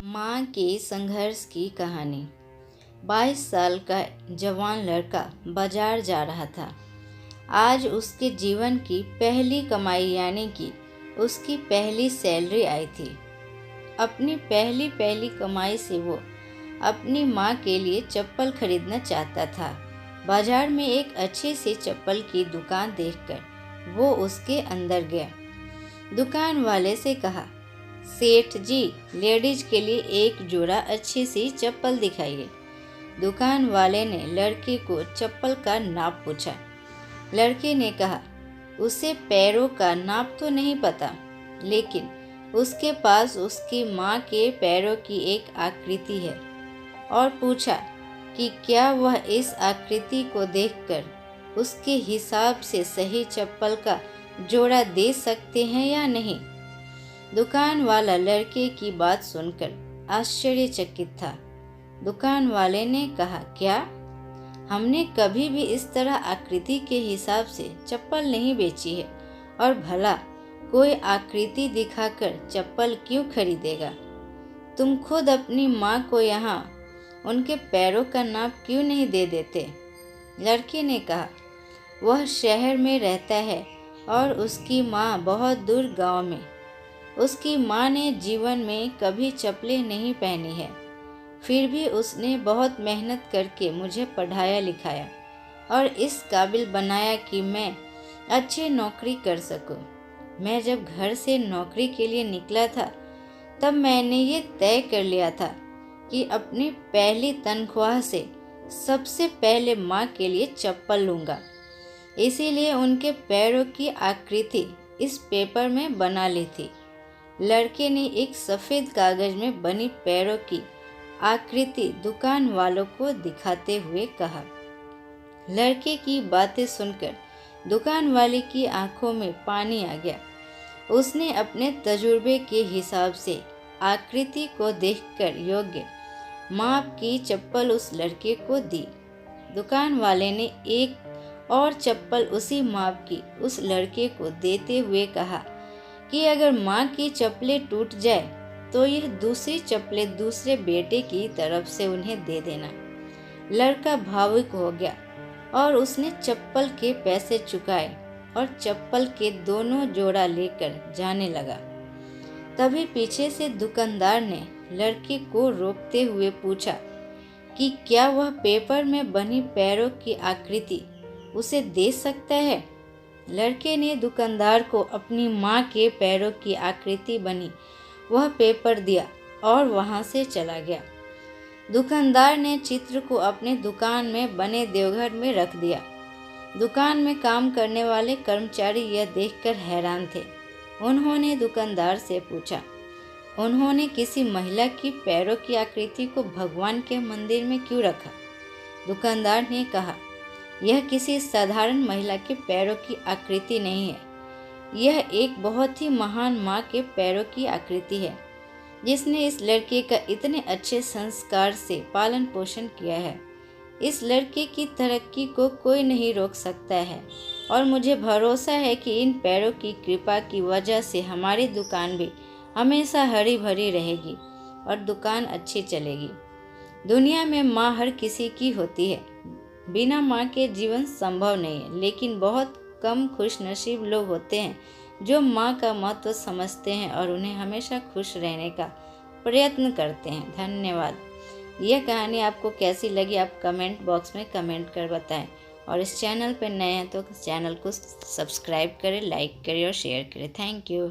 माँ के संघर्ष की कहानी। 22 साल का जवान लड़का बाजार जा रहा था। आज उसके जीवन की पहली कमाई यानी कि उसकी पहली सैलरी आई थी। अपनी पहली कमाई से वो अपनी माँ के लिए चप्पल खरीदना चाहता था। बाजार में एक अच्छी सी चप्पल की दुकान देखकर वो उसके अंदर गया। दुकान वाले से कहा, सेठ जी, लेडीज के लिए एक जोड़ा अच्छी सी चप्पल दिखाइए। दुकान वाले ने लड़के को चप्पल का नाप पूछा। लड़के ने कहा, उसे पैरों का नाप तो नहीं पता, लेकिन उसके पास उसकी माँ के पैरों की एक आकृति है, और पूछा कि क्या वह इस आकृति को देखकर उसके हिसाब से सही चप्पल का जोड़ा दे सकते हैं या नहीं। दुकान वाला लड़के की बात सुनकर आश्चर्यचकित था। दुकान वाले ने कहा, क्या? हमने कभी भी इस तरह आकृति के हिसाब से चप्पल नहीं बेची है, और भला कोई आकृति दिखाकर चप्पल क्यों खरीदेगा? तुम खुद अपनी माँ को यहाँ उनके पैरों का नाप क्यों नहीं दे देते? लड़के ने कहा, वह शहर में रहता है और उसकी माँ बहुत दूर गांव में। उसकी माँ ने जीवन में कभी चप्पलें नहीं पहनी है, फिर भी उसने बहुत मेहनत करके मुझे पढ़ाया लिखाया और इस काबिल बनाया कि मैं अच्छी नौकरी कर सकूं। मैं जब घर से नौकरी के लिए निकला था, तब मैंने ये तय कर लिया था कि अपनी पहली तनख्वाह से सबसे पहले माँ के लिए चप्पल लूँगा। इसीलिए उनके पैरों की आकृति इस पेपर में बना ली थी। लड़के ने एक सफ़ेद कागज में बनी पैरों की आकृति दुकान वालों को दिखाते हुए कहा। लड़के की बातें सुनकर दुकान वाले की आंखों में पानी आ गया। उसने अपने तजुर्बे के हिसाब से आकृति को देखकर योग्य माप की चप्पल उस लड़के को दी। दुकान वाले ने एक और चप्पल उसी माप की उस लड़के को देते हुए कहा कि अगर माँ की चप्पलें टूट जाए तो यह दूसरी चप्पलें दूसरे बेटे की तरफ से उन्हें दे देना। लड़का भावुक हो गया और उसने चप्पल के पैसे चुकाए और चप्पल के दोनों जोड़ा लेकर जाने लगा। तभी पीछे से दुकानदार ने लड़के को रोकते हुए पूछा कि क्या वह पेपर में बनी पैरों की आकृति उसे दे सकता है। लड़के ने दुकानदार को अपनी माँ के पैरों की आकृति बनी वह पेपर दिया और वहाँ से चला गया। दुकानदार ने चित्र को अपने दुकान में बने देवघर में रख दिया। दुकान में काम करने वाले कर्मचारी यह देखकर हैरान थे। उन्होंने दुकानदार से पूछा, उन्होंने किसी महिला की पैरों की आकृति को भगवान के मंदिर में क्यों रखा? दुकानदार ने कहा, यह किसी साधारण महिला के पैरों की आकृति नहीं है। यह एक बहुत ही महान माँ के पैरों की आकृति है, जिसने इस लड़के का इतने अच्छे संस्कार से पालन पोषण किया है। इस लड़के की तरक्की को कोई नहीं रोक सकता है, और मुझे भरोसा है कि इन पैरों की कृपा की वजह से हमारी दुकान भी हमेशा हरी भरी रहेगी और दुकान अच्छी चलेगी। दुनिया में माँ हर किसी की होती है। बिना माँ के जीवन संभव नहीं है, लेकिन बहुत कम खुशनसीब लोग होते हैं जो माँ का महत्व समझते हैं और उन्हें हमेशा खुश रहने का प्रयत्न करते हैं। धन्यवाद। यह कहानी आपको कैसी लगी आप कमेंट बॉक्स में कमेंट कर बताएं, और इस चैनल पर नए हैं तो चैनल को सब्सक्राइब करें, लाइक करें और शेयर करें। Thank you.